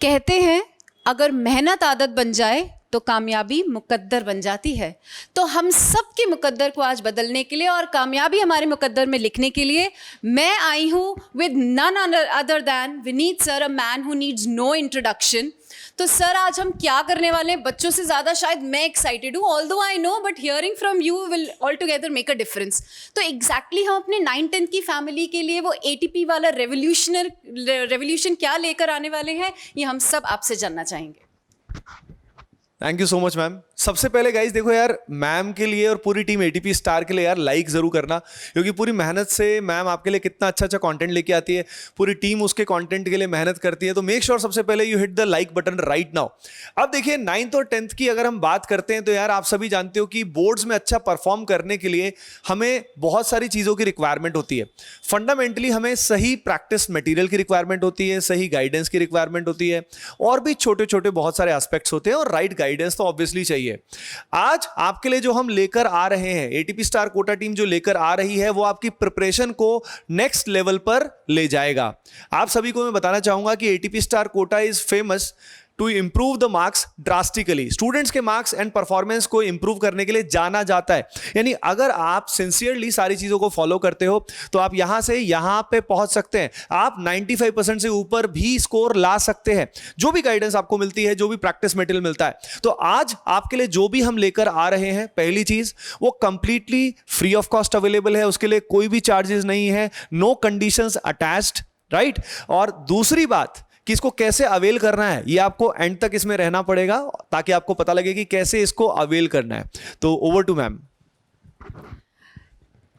कहते हैं अगर मेहनत आदत बन जाए तो कामयाबी मुकद्दर बन जाती है। तो हम सब के मुकद्दर को आज बदलने के लिए और कामयाबी हमारे मुकद्दर में लिखने के लिए मैं आई हूँ with none other than Vineet sir, a man who needs no introduction. तो सर आज हम क्या करने वाले हैं, बच्चों से ज़्यादा शायद मैं एक्साइटेड हूँ, although I know, but hearing from you will all together make a difference. तो एग्जैक्टली हम अपने 9-10 की फैमिली के लिए वो ATP वाला रेवोल्यूशन क्या लेकर आने वाले हैं, ये हम सब आपसे जानना चाहेंगे। Thank you so much ma'am. सबसे पहले गाइज देखो यार, मैम के लिए और पूरी टीम ATP स्टार के लिए यार लाइक जरूर करना, क्योंकि पूरी मेहनत से मैम आपके लिए कितना अच्छा अच्छा कंटेंट लेके आती है, पूरी टीम उसके कंटेंट के लिए मेहनत करती है। तो मेक श्योर सबसे पहले you hit the like button right now. अब देखिए 9th और 10th की अगर हम बात करते हैं तो यार आप सभी जानते हो कि बोर्ड्स में अच्छा परफॉर्म करने के लिए हमें बहुत सारी चीज़ों की रिक्वायरमेंट होती है। फंडामेंटली हमें सही प्रैक्टिस मटेरियल की रिक्वायरमेंट होती है, सही गाइडेंस की रिक्वायरमेंट होती है, और भी छोटे छोटे बहुत सारे एस्पेक्ट्स होते हैं, और राइट गाइडेंस तो ऑब्वियसली चाहिए। आज आपके लिए जो हम लेकर आ रहे हैं, ATP स्टार कोटा टीम जो लेकर आ रही है, वो आपकी प्रिपरेशन को नेक्स्ट लेवल पर ले जाएगा। आप सभी को मैं बताना चाहूंगा कि ATP star Kota is famous to improve the marks drastically. Students के मार्क्स एंड परफॉर्मेंस को इंप्रूव करने के लिए जाना जाता है। यानी अगर आप सिंसियरली सारी चीजों को फॉलो करते हो तो आप यहां से यहां पे पहुंच सकते हैं। आप 95% से ऊपर भी स्कोर ला सकते हैं, जो भी गाइडेंस आपको मिलती है, जो भी प्रैक्टिस मटेरियल मिलता है। तो आज आपके लिए जो भी हम लेकर आ रहे हैं, पहली चीज वो completely free of cost available है, उसके लिए कोई भी चार्जेस नहीं है, नो कंडीशंस अटैच्ड, राइट। और दूसरी बात कि इसको कैसे अवेल करना है, ये आपको एंड तक इसमें रहना पड़ेगा ताकि आपको पता लगे कि कैसे इसको अवेल करना है। तो ओवर टू मैम।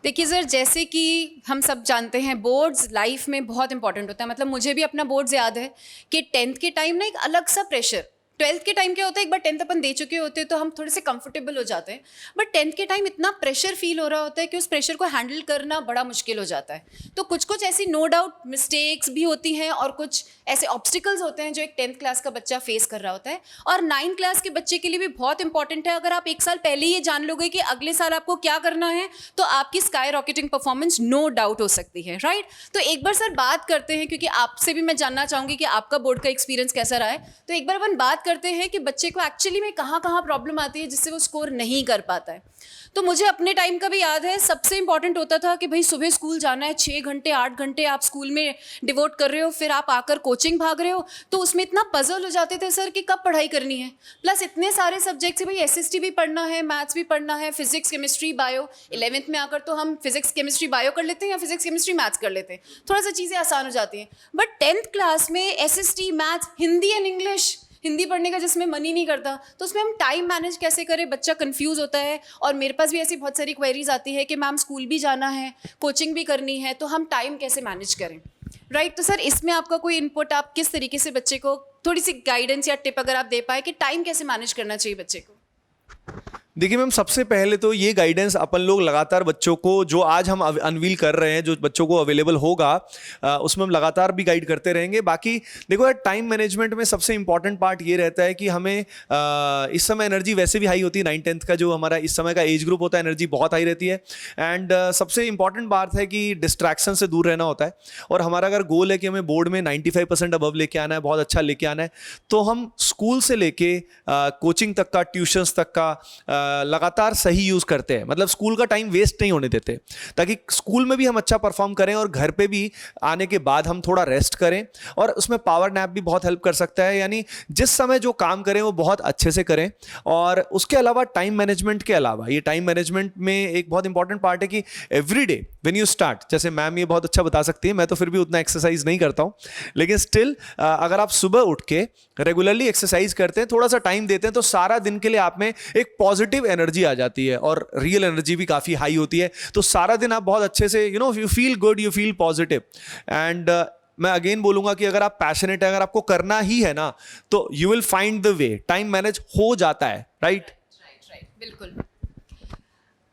देखिए सर, जैसे कि हम सब जानते हैं बोर्ड्स लाइफ में बहुत इंपॉर्टेंट होता है। मतलब मुझे भी अपना बोर्ड्स याद है कि 10th के टाइम ना एक अलग सा प्रेशर, 12th के टाइम क्या होता है, एक बार 10th अपन दे चुके होते हैं तो हम थोड़े से कंफर्टेबल हो जाते हैं, बट 10th के टाइम इतना प्रेशर फील हो रहा होता है कि उस प्रेशर को हैंडल करना बड़ा मुश्किल हो जाता है। तो कुछ कुछ ऐसी नो डाउट मिस्टेक्स भी होती हैं और कुछ ऐसे ऑब्स्टिकल्स होते हैं जो एक 10th क्लास का बच्चा फेस कर रहा होता है। और 9th क्लास के बच्चे के लिए भी बहुत इंपॉर्टेंट है। अगर आप एक साल पहले ये जान लोगे कि अगले साल आपको क्या करना है तो आपकी skyrocketing performance no doubt हो सकती है, राइट। तो एक बार सर बात करते हैं, क्योंकि आपसे भी मैं जानना चाहूँगी कि आपका बोर्ड का एक्सपीरियंस कैसा रहा है। तो एक बार अपन बात करते हैं कि बच्चे को एक्चुअली में कहाँ कहाँ प्रॉब्लम आती है जिससे वो स्कोर नहीं कर पाता है। तो मुझे अपने टाइम का भी याद है, सबसे इंपॉर्टेंट होता था कि भाई सुबह स्कूल जाना है, 6 घंटे 8 घंटे आप स्कूल में डिवोट कर रहे हो, फिर आप आकर कोचिंग भाग रहे हो, तो उसमें इतना पजल हो जाते थे सर कि कब पढ़ाई करनी है। प्लस इतने सारे सब्जेक्ट्स है, भाई SST भी पढ़ना है, मैथ्स भी पढ़ना है, फिजिक्स केमिस्ट्री बायो। 11th में आकर तो हम फिजिक्स केमिस्ट्री बायो कर लेते हैं या फिजिक्स केमिस्ट्री मैथ्स कर लेते हैं, थोड़ा सा चीज़ें आसान हो जाती हैं। बट 10th क्लास में SST, maths, Hindi and English, Hindi पढ़ने का जिसमें मन ही नहीं करता, तो उसमें हम टाइम मैनेज कैसे करें, बच्चा कंफ्यूज होता है। और मेरे पास भी ऐसी बहुत सारी क्वेरीज आती है कि मैम स्कूल भी जाना है, कोचिंग भी करनी है, तो हम टाइम कैसे मैनेज करें, राइट। तो सर इसमें आपका कोई इनपुट, आप किस तरीके से बच्चे को थोड़ी सी गाइडेंस या टिप अगर आप दे पाए कि टाइम कैसे मैनेज करना चाहिए बच्चे को। देखिए मैम, सबसे पहले तो ये गाइडेंस अपन लोग लगातार बच्चों को, जो आज हम अनवील कर रहे हैं, जो बच्चों को अवेलेबल होगा, उसमें हम लगातार भी गाइड करते रहेंगे। बाकी देखो यार, टाइम मैनेजमेंट में सबसे इंपॉर्टेंट पार्ट ये रहता है कि हमें इस समय एनर्जी वैसे भी हाई होती है। 9th-10th का जो हमारा इस समय का एज ग्रुप होता है, एनर्जी बहुत हाई रहती है। एंड सबसे इंपॉर्टेंट बात है कि डिस्ट्रैक्शन से दूर रहना होता है। और हमारा अगर गोल है कि हमें बोर्ड में 95% अबव लेके आना है, बहुत अच्छा लेके आना है, तो हम स्कूल से लेके कोचिंग तक का, ट्यूशंस तक का लगातार सही यूज करते हैं। मतलब स्कूल का टाइम वेस्ट नहीं होने देते, ताकि स्कूल में भी हम अच्छा परफॉर्म करें और घर पे भी आने के बाद हम थोड़ा रेस्ट करें। और उसमें पावर नैप भी बहुत हेल्प कर सकता है, यानी जिस समय जो काम करें वो बहुत अच्छे से करें। और उसके अलावा टाइम मैनेजमेंट के अलावा, ये टाइम मैनेजमेंट में एक बहुत इंपॉर्टेंट पार्ट है कि एवरीडे व्हेन यू स्टार्ट, जैसे मैम ये बहुत अच्छा बता सकती है, मैं तो फिर भी उतना एक्सरसाइज नहीं करता हूं, लेकिन स्टिल अगर आप सुबह उठ के रेगुलरली एक्सरसाइज करते हैं, थोड़ा सा टाइम देते हैं, तो सारा दिन के लिए आप में एक पॉजिटिव एनर्जी आ जाती है और रियल एनर्जी भी काफी हाई होती है। तो सारा दिन आप बहुत अच्छे से, you feel good, you feel positive. And मैं अगेन बोलूंगा कि अगर आप पैशनेट है, अगर आपको करना ही है ना, तो you will find the way, time manage हो जाता है, राइट। बिल्कुल।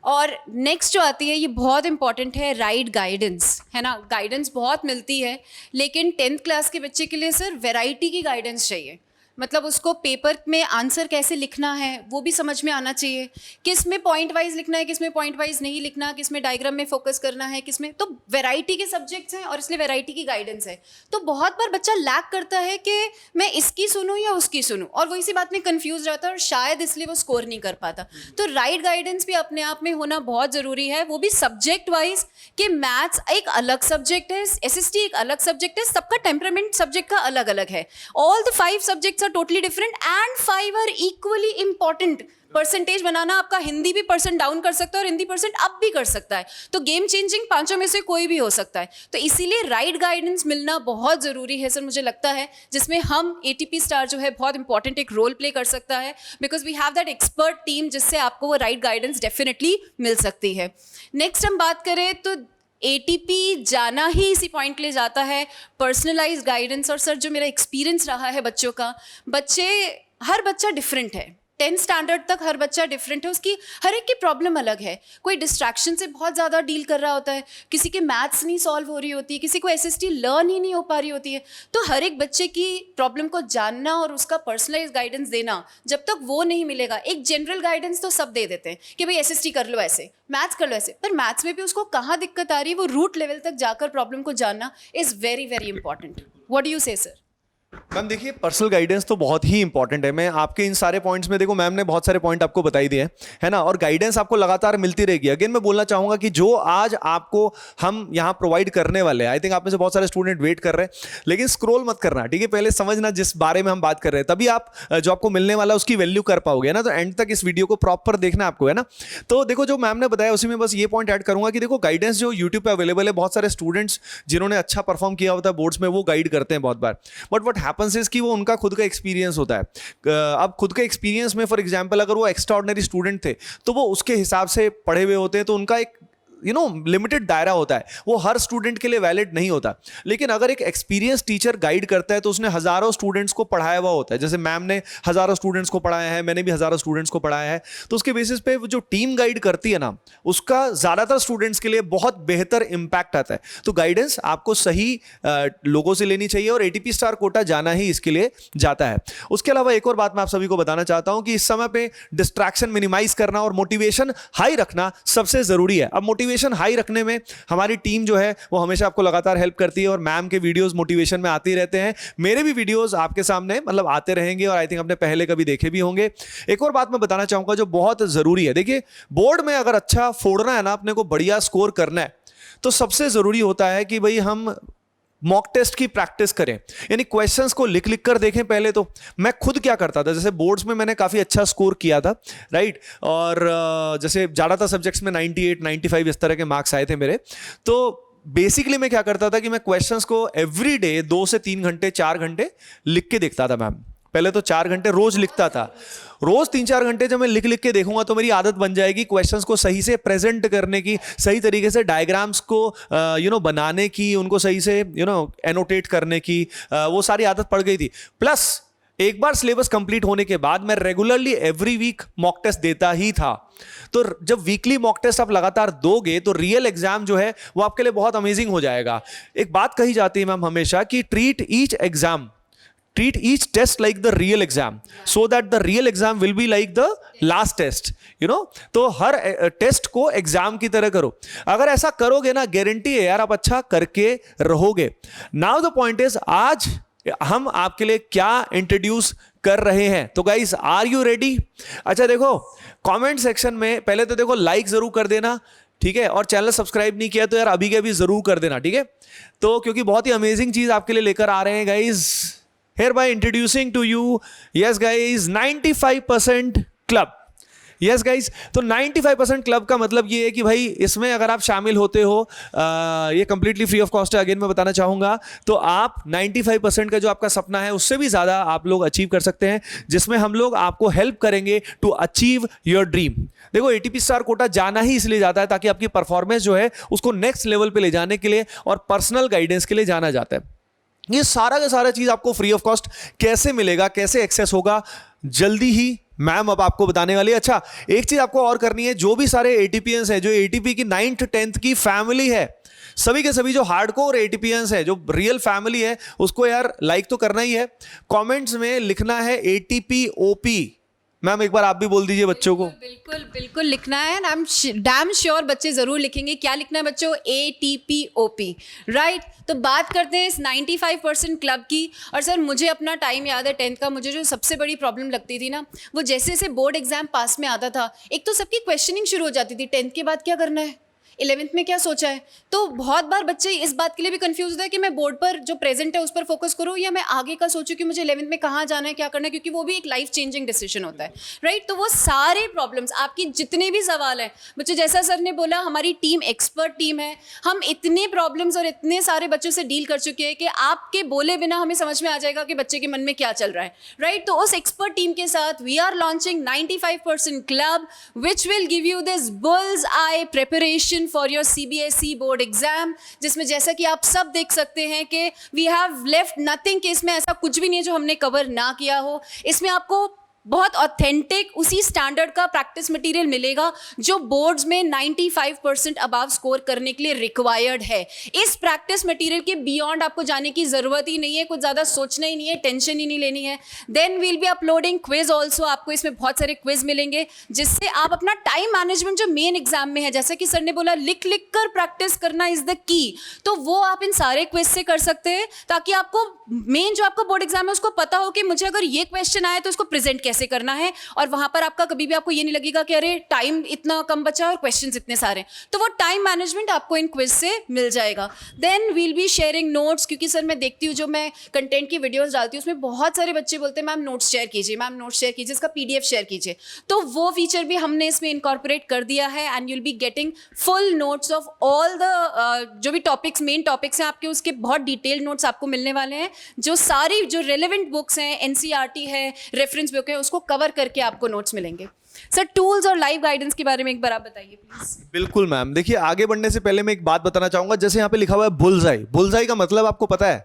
और नेक्स्ट जो आती है, ये बहुत इंपॉर्टेंट है, राइट गाइडेंस, है ना। गाइडेंस बहुत मिलती है, लेकिन 10th क्लास के बच्चे के लिए सर वैरायटी की गाइडेंस चाहिए। मतलब उसको पेपर में आंसर कैसे लिखना है वो भी समझ में आना चाहिए, किस में पॉइंट वाइज लिखना है, किस में पॉइंट वाइज नहीं लिखना, किस में डायग्राम में फोकस करना है, किस में, तो वैरायटी के सब्जेक्ट्स हैं और इसलिए वैरायटी की गाइडेंस है। तो बहुत बार बच्चा लैक करता है कि मैं इसकी सुनूं या उसकी सुनूं, और वो इसी बात में कंफ्यूज रहता है और शायद इसलिए वो स्कोर नहीं कर पाता। तो राइट गाइडेंस भी अपने आप में होना बहुत ज़रूरी है, वो भी सब्जेक्ट वाइज, कि मैथ्स एक अलग सब्जेक्ट है, SST एक अलग सब्जेक्ट है, सबका टेम्परामेंट सब्जेक्ट का अलग अलग है। All the 5 subjects are totally different and 5 are equally important. Percentage बनाना आपका हिंदी भी % डाउन कर सकता है और हिंदी % अप भी कर सकता है, तो गेम चेंजिंग 5 में से कोई भी हो सकता है। तो इसीलिए राइट गाइडेंस मिलना बहुत ज़रूरी है सर, मुझे लगता है, जिसमें हम ATP स्टार जो है बहुत इंपॉर्टेंट एक रोल प्ले कर सकता है, because we have that expert team जिससे आपको वो राइट गाइडेंस डेफिनेटली मिल सकती है। नेक्स्ट हम बात करें तो ATP जाना ही इसी पॉइंट के लिए जाता है, पर्सनलाइज्ड गाइडेंस। और सर जो मेरा एक्सपीरियंस रहा है बच्चों का, हर बच्चा डिफरेंट है, 10th स्टैंडर्ड तक हर बच्चा डिफरेंट है, उसकी हर एक की प्रॉब्लम अलग है। कोई डिस्ट्रैक्शन से बहुत ज़्यादा डील कर रहा होता है, किसी के मैथ्स नहीं सॉल्व हो रही होती, किसी को SST लर्न ही नहीं हो पा रही होती है। तो हर एक बच्चे की प्रॉब्लम को जानना और उसका पर्सनलाइज गाइडेंस देना, जब तक वो नहीं मिलेगा, एक जनरल गाइडेंस तो सब दे देते हैं कि भाई SST कर लो ऐसे, मैथ्स कर लो ऐसे, पर मैथ्स में भी उसको कहाँ दिक्कत आ रही है, वो रूट लेवल तक जाकर प्रॉब्लम को जानना is very very important. What do you से सर? मैम देखिए, पर्सनल गाइडेंस तो बहुत ही इंपॉर्टेंट है। मैं आपके इन सारे पॉइंट्स में, देखो मैम ने बहुत सारे पॉइंट आपको बताई दिए हैं, है ना, और गाइडेंस आपको लगातार मिलती रहेगी। अगेन मैं बोलना चाहूंगा कि जो आज आपको हम यहाँ प्रोवाइड करने वाले हैं, आई थिंक आप में से बहुत सारे स्टूडेंट वेट कर रहे हैं, लेकिन स्क्रॉल मत करना, ठीक है, पहले समझना जिस बारे में हम बात कर रहे हैं, तभी आप जो आपको मिलने वाला है उसकी वैल्यू कर पाओगे ना। तो एंड तक इस वीडियो को प्रॉपर देखना आपको, है ना। तो देखो जो मैम ने बताया उसी में बस ये पॉइंट ऐड करूंगा कि देखो गाइडेंस जो यूट्यूब पे अवेलेबल है, बहुत सारे स्टूडेंट्स जिन्होंने अच्छा परफॉर्म किया होता है बोर्ड्स में, वो गाइड करते हैं बहुत बार, बट व्हाट हैपेंस इज कि वो उनका खुद का एक्सपीरियंस होता है। अब खुद के एक्सपीरियंस में फॉर एग्जांपल अगर वो एक्स्ट्राऑर्डिनरी स्टूडेंट थे तो वो उसके हिसाब से पढ़े हुए होते हैं, तो उनका एक लिमिटेड दायरा होता है, वो हर स्टूडेंट के लिए वैलिड नहीं होता। लेकिन अगर एक एक्सपीरियंस टीचर गाइड करता है तो उसने हजारों स्टूडेंट्स को पढ़ाया हुआ होता है, जैसे मैम ने हजारों स्टूडेंट्स को पढ़ाया है, मैंने भी हजारों स्टूडेंट्स को पढ़ाया है, तो उसके बेसिस पे जो टीम गाइड करती है ना, उसका ज्यादातर स्टूडेंट्स के लिए बहुत बेहतर इंपैक्ट आता है। तो गाइडेंस आपको सही लोगों से लेनी चाहिए और ATP स्टार कोटा जाना ही इसके लिए जाता है। उसके अलावा एक और बात मैं आप सभी को बताना चाहता हूं कि इस समय पे डिस्ट्रैक्शन मिनिमाइज करना और मोटिवेशन हाई रखना सबसे जरूरी है। अब मोटिवेशन हाई रखने में हमारी टीम जो है वो हमेशा आपको लगातार हेल्प करती है और मैम के वीडियोस मोटिवेशन में आते ही रहते हैं, मेरे भी वीडियोस आपके सामने मतलब आते रहेंगे और आई थिंक आपने पहले कभी देखे भी होंगे। एक और बात मैं बताना चाहूंगा जो बहुत जरूरी है, देखिए बोर्ड में अगर अच्छा फोड़ना है ना, अपने को बढ़िया स्कोर करना है, तो सबसे जरूरी होता है कि भाई हम मॉक टेस्ट की प्रैक्टिस करें, यानी क्वेश्चंस को लिख लिख कर देखें। पहले तो मैं खुद क्या करता था, जैसे बोर्ड्स में मैंने काफ़ी अच्छा स्कोर किया था, राइट, और जैसे ज़्यादातर सब्जेक्ट्स में 98, 95 इस तरह के मार्क्स आए थे मेरे। तो बेसिकली मैं क्या करता था कि मैं क्वेश्चंस को एवरी डे 2 से 3 घंटे 4 घंटे लिख के देखता था। मैम पहले तो 4 घंटे रोज लिखता था, रोज 3-4 घंटे जब मैं लिख लिख के देखूंगा तो मेरी आदत बन जाएगी क्वेश्चंस को सही से प्रेजेंट करने की, सही तरीके से डायग्राम्स को बनाने की, उनको सही से एनोटेट करने की, वो सारी आदत पड़ गई थी। प्लस एक बार सिलेबस कंप्लीट होने के बाद मैं regularly every week mock test देता ही था। तो जब वीकली मॉक टेस्ट आप लगातार दोगे तो रियल एग्जाम जो है वो आपके लिए बहुत अमेजिंग हो जाएगा। एक बात कही जाती है मैम हमेशा कि treat each test like the real exam so that the real exam will be like the last test, तो हर टेस्ट को एग्जाम की तरह करो। अगर ऐसा करोगे ना, गारंटी है यार आप अच्छा करके रहोगे। नाउ द पॉइंट इज, आज हम आपके लिए क्या इंट्रोड्यूस कर रहे हैं। तो गाइस, आर यू रेडी? अच्छा देखो, कमेंट सेक्शन में पहले तो देखो लाइक जरूर कर देना, ठीक है, और चैनल सब्सक्राइब नहीं किया तो यार अभी के अभी जरूर कर देना, ठीक है। तो क्योंकि बहुत ही अमेजिंग चीज आपके लिए लेकर आ रहे हैं guys. Hereby introducing to you, yes guys, 95% club। Yes guys, तो 95% क्लब का मतलब ये है कि भाई इसमें अगर आप शामिल होते हो, ये कंप्लीटली फ्री ऑफ कॉस्ट है, अगेन मैं बताना चाहूंगा, तो आप 95% का जो आपका सपना है उससे भी ज़्यादा आप लोग अचीव कर सकते हैं, जिसमें हम लोग आपको हेल्प करेंगे टू अचीव योर ड्रीम। देखो ATP स्टार कोटा जाना ही इसलिए जाता है ताकि आपकी परफॉर्मेंस जो है उसको नेक्स्ट लेवल पर ले जाने के लिए और पर्सनल गाइडेंस के लिए जाना जाता है। ये सारा का सारा चीज़ आपको फ्री ऑफ कॉस्ट कैसे मिलेगा, कैसे एक्सेस होगा, जल्दी ही मैम अब आपको बताने वाली है। अच्छा, एक चीज आपको और करनी है, जो भी सारे एटीपीएंस है, जो एटीपी की 9th 10th की फैमिली है, सभी के सभी जो हार्डकोर एटीपीएंस है, जो रियल फैमिली है, उसको यार लाइक तो करना ही है। कमेंट्स में लिखना है एटीपी ओपी। मैम एक बार आप भी बोल दीजिए बच्चों को। बिल्कुल बिल्कुल लिखना है, आई एम डैम श्योर बच्चे जरूर लिखेंगे। क्या लिखना है बच्चों? ATPOP, right. तो बात करते हैं इस 95% क्लब की। और सर मुझे अपना टाइम याद है 10th का, मुझे जो सबसे बड़ी प्रॉब्लम लगती थी ना, वो जैसे जैसे बोर्ड एग्जाम पास में आता था, एक तो सबकी क्वेश्चनिंग शुरू हो जाती थी, 10th के बाद क्या करना है, 11th में क्या सोचा है। तो बहुत बार बच्चे इस बात के लिए भी कंफ्यूज होता है कि मैं बोर्ड पर जो प्रेजेंट है उस पर फोकस करूं, या मैं आगे का सोचूं कि मुझे 11th में कहाँ जाना है, क्या करना है, क्योंकि वो भी एक लाइफ चेंजिंग डिसीजन होता है, राइट। तो वो सारे प्रॉब्लम्स, आपकी जितने भी सवाल हैं बच्चों, जैसा सर ने बोला हमारी टीम एक्सपर्ट टीम है, हम इतने प्रॉब्लम्स और इतने सारे बच्चों से डील कर चुके हैं कि आपके बोले बिना हमें समझ में आ जाएगा कि बच्चे के मन में क्या चल रहा है, राइट। तो उस एक्सपर्ट टीम के साथ we are launching 95% club which will give you this bull's eye preparation for your CBSE board exam, जिसमें जैसा कि आप सब देख सकते हैं कि वी हैव लेफ्ट नथिंग, कि इसमें ऐसा कुछ भी नहीं है जो हमने कवर ना किया हो। इसमें आपको बहुत ऑथेंटिक उसी स्टैंडर्ड का प्रैक्टिस मटेरियल मिलेगा जो बोर्ड्स में 95% अबव स्कोर करने के लिए रिक्वायर्ड है। इस प्रैक्टिस मटेरियल के बियॉन्ड आपको जाने की ज़रूरत ही नहीं है, कुछ ज़्यादा सोचना ही नहीं है, टेंशन ही नहीं लेनी है। Then we'll be uploading quiz also, आपको इसमें बहुत सारे क्विज मिलेंगे जिससे आप अपना टाइम मैनेजमेंट जो मेन एग्जाम में है, जैसा कि सर ने बोला लिख लिख कर प्रैक्टिस करना इज द की, तो वो आप इन सारे क्विज से कर सकते हैं, ताकि आपको मेन जो आपका बोर्ड एग्जाम है उसको पता हो कि मुझे अगर ये क्वेश्चन आए तो उसको प्रेजेंट कैसे करना है। और वहां पर आपका कभी भी आपको ये नहीं लगेगा कि अरे टाइम इतना कम बचा और क्वेश्चंस इतने सारे, तो वो टाइम मैनेजमेंट आपको इन क्विज से मिल जाएगा। Then we'll be sharing notes, क्योंकि सर मैं देखती हूँ जो मैं कंटेंट की वीडियोस डालती हूँ उसमें बहुत सारे बच्चे बोलते हैं मैम नोट्स शेयर कीजिए, मैम नोट्स शेयर कीजिए, इसका PDF शेयर कीजिए। तो वो फीचर भी हमने इसमें इनकॉर्पोरेट कर दिया है and you'll be getting full notes of all the जो भी टॉपिक्स मेन टॉपिक्स हैं आपके, उसके बहुत डिटेल्ड नोट्स आपको मिलने वाले हैं। जो सारी जो रेलेवेंट बुक्स हैं, NCERT है, रेफरेंस बुक है, उसको कवर करके आपको नोट्स मिलेंगे। सर टूल्स और लाइव गाइडेंस के बारे में एक बार आप बताइए प्लीज। बिल्कुल मैम, देखिए आगे बढ़ने से पहले मैं एक बात बताना चाहूंगा। जैसे यहाँ पे लिखा हुआ है बुलजाई, बुलजाई का मतलब आपको पता है?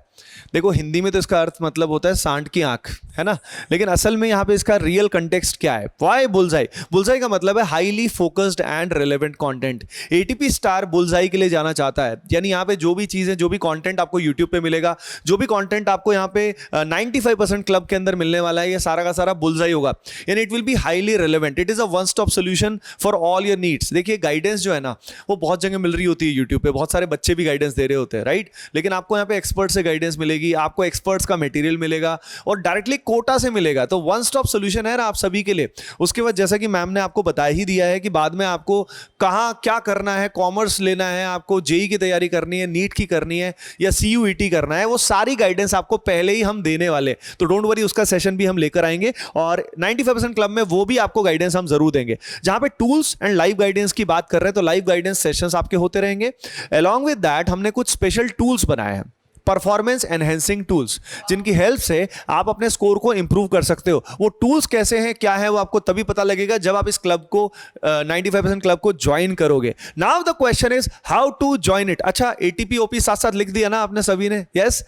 देखो हिंदी में तो इसका अर्थ मतलब होता है सांड की आंख, है ना, लेकिन असल में यहाँ पे इसका रियल कंटेक्स्ट क्या है? Why bullseye? बुलजाई का मतलब है highly focused and relevant content. ATP star bullseye के लिए जाना चाहता है, यानी यहाँ पे जो भी चीजें, जो भी कंटेंट आपको यूट्यूब पे मिलेगा, जो भी कंटेंट आपको यहाँ पे 95% क्लब के अंदर मिलने वाला है, ये सारा का सारा बुलजाई होगा, यानी it will be highly relevant. It is a one stop solution for all your needs. देखिए गाइडेंस जो है ना वो बहुत जगह मिल रही होती है यूट्यूब पे, बहुत सारे बच्चे भी गाइडेंस दे रहे होते हैं, राइट, लेकिन आपको यहाँ पे एक्सपर्ट से गाइडेंस मिलेगी, आपको एक्सपर्ट्स का मटेरियल मिलेगा और डायरेक्टली कोटा से मिलेगा। तो वन स्टॉप सोल्यूशन है ना आप सभी के लिए। उसके बाद जैसा कि मैम ने आपको बता ही दिया है कि बाद में आपको कहाँ क्या करना है, कॉमर्स लेना है, आपको जेई की तैयारी करनी है, नीट की करनी है या CUET करना है, वो सारी गाइडेंस आपको पहले ही हम देने वाले। तो डोंट वरी, उसका सेशन भी हम लेकर आएंगे और 95% क्लब में वो भी आपको गाइडेंस हम जरूर देंगे। जहां पे टूल्स एंड लाइव गाइडेंस की बात कर रहे हैं तो लाइव गाइडेंस सेशंस आपके होते रहेंगे। अलॉन्ग विद दैट हमने कुछ स्पेशल टूल्स बनाए हैं, परफॉर्मेंस एनहेंसिंग टूल्स, जिनकी हेल्प से आप अपने स्कोर को इंप्रूव कर सकते हो। वो टूल्स कैसे हैं, क्या है, वो आपको तभी पता लगेगा जब आप इस क्लब को 95% क्लब को ज्वाइन करोगे। Now the question is how to join it. अच्छा ATPOP साथ साथ लिख दिया ना आपने सभी ने? यस,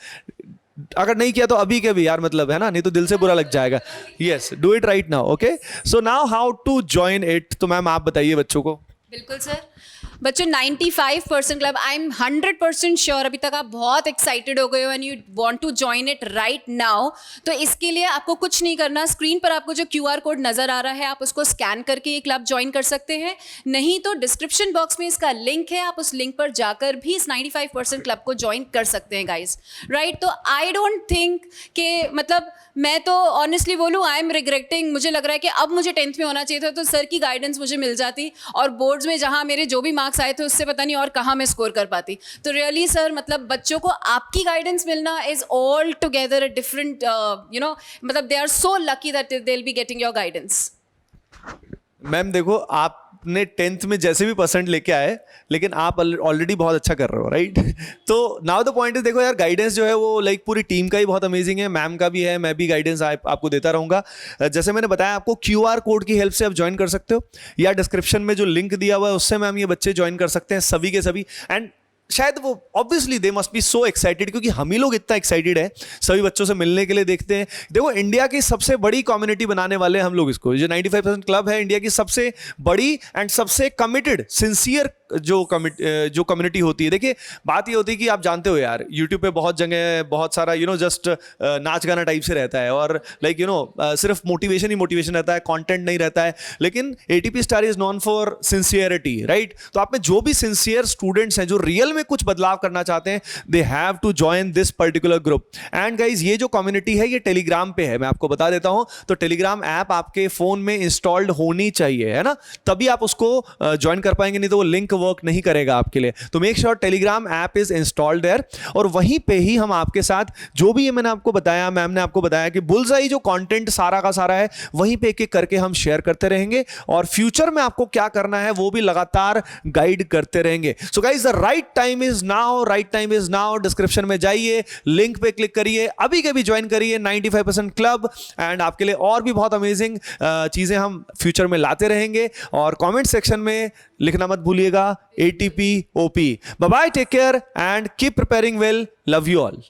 अगर नहीं किया तो अभी के भी यार, मतलब है ना, नहीं तो दिल से बुरा लग जाएगा। Yes, do it right now. Okay, so now how to join it, तो मैम आप बताइए बच्चों को। बिल्कुल सर, बच्चों 95% क्लब, आई एम 100% श्योर अभी तक आप बहुत एक्साइटेड हो गए हो and you want to join it right now. तो इसके लिए आपको कुछ नहीं करना, स्क्रीन पर आपको जो QR कोड नजर आ रहा है आप उसको स्कैन करके ये क्लब ज्वाइन कर सकते हैं, नहीं तो डिस्क्रिप्शन बॉक्स में इसका लिंक है, आप उस लिंक पर जाकर भी इस 95% क्लब को ज्वाइन कर सकते हैं गाइज, राइट। तो आई डोंट थिंक कि, मतलब मैं तो ऑनेस्टली बोलूँ आई एम रिग्रेटिंग, मुझे लग रहा है कि अब मुझे 10th में होना चाहिए था तो सर की गाइडेंस मुझे मिल जाती और बोर्ड्स में जहाँ मेरे जो भी मार्क्स आए थे उससे पता नहीं और कहाँ मैं स्कोर कर पाती। तो रियली सर, मतलब बच्चों को आपकी गाइडेंस मिलना is all together a different मतलब they are so lucky that they will be getting your guidance. Ma'am देखो, आपने 10th में जैसे भी परसेंट लेके आए, लेकिन आप ऑलरेडी बहुत अच्छा कर रहे हो, राइट। तो नाउ द पॉइंट इज, देखो यार गाइडेंस जो है वो लाइक पूरी टीम का ही बहुत अमेजिंग है, मैम का भी है, मैं भी गाइडेंस आपको देता रहूंगा। जैसे मैंने बताया आपको QR कोड की हेल्प से आप ज्वाइन कर सकते हो, या डिस्क्रिप्शन में जो लिंक दिया हुआ है उससे मैम ये बच्चे ज्वाइन कर सकते हैं, सभी के सभी। एंड शायद वो obviously they must be so excited, क्योंकि हम ही लोग इतना एक्साइटेड है सभी बच्चों से मिलने के लिए। देखते हैं, देखो इंडिया की सबसे बड़ी कम्युनिटी बनाने वाले हम लोग इसको, जो 95% क्लब है इंडिया की सबसे बड़ी एंड सबसे कमिटेड सिंसियर जो कम्युनिटी होती है। देखिए बात ये होती है कि आप जानते हो यार, यूट्यूब पे बहुत जगह बहुत सारा जस्ट नाच गाना टाइप से रहता है, और लाइक सिर्फ मोटिवेशन ही मोटिवेशन रहता है, कंटेंट नहीं रहता है। लेकिन ATP star is known for sincerity, right? तो आप में जो भी सिंसियर स्टूडेंट्स हैं जो रियल में कुछ बदलाव करना चाहते हैं, they have to join this particular group. And guys ये जो कम्युनिटी है ये टेलीग्राम पे है, मैं आपको बता देता हूं। तो टेलीग्राम ऐप आपके फोन में इंस्टॉल्ड होनी चाहिए, है ना, तभी आप उसको ज्वाइन कर पाएंगे, नहीं तो वो लिंक वर्क नहीं करेगा आपके लिए। तो make sure Telegram app is installed there, और वहीं पे ही हम आपके साथ जो भी ये मैंने आपको बताया, मैम ने आपको बताया कि बुलसआई जो कंटेंट सारा का सारा है, वहीं पे एक एक करके हम शेयर करते रहेंगे, और फ्यूचर में आपको क्या करना है वो भी लगातार गाइड करते रहेंगे। So guys the right time is now, right time is now. Description में जाइए, लिंक पे क्लिक करिए, अभी के भी ज्वाइन करिए 95% क्लब, एंड आपके लिए और भी बहुत अमेजिंग चीजें हम फ्यूचर में लाते रहेंगे। और कमेंट सेक्शन में लिखना मत भूलिएगा ATP OP। Bye bye, take care and keep preparing well. Love you all.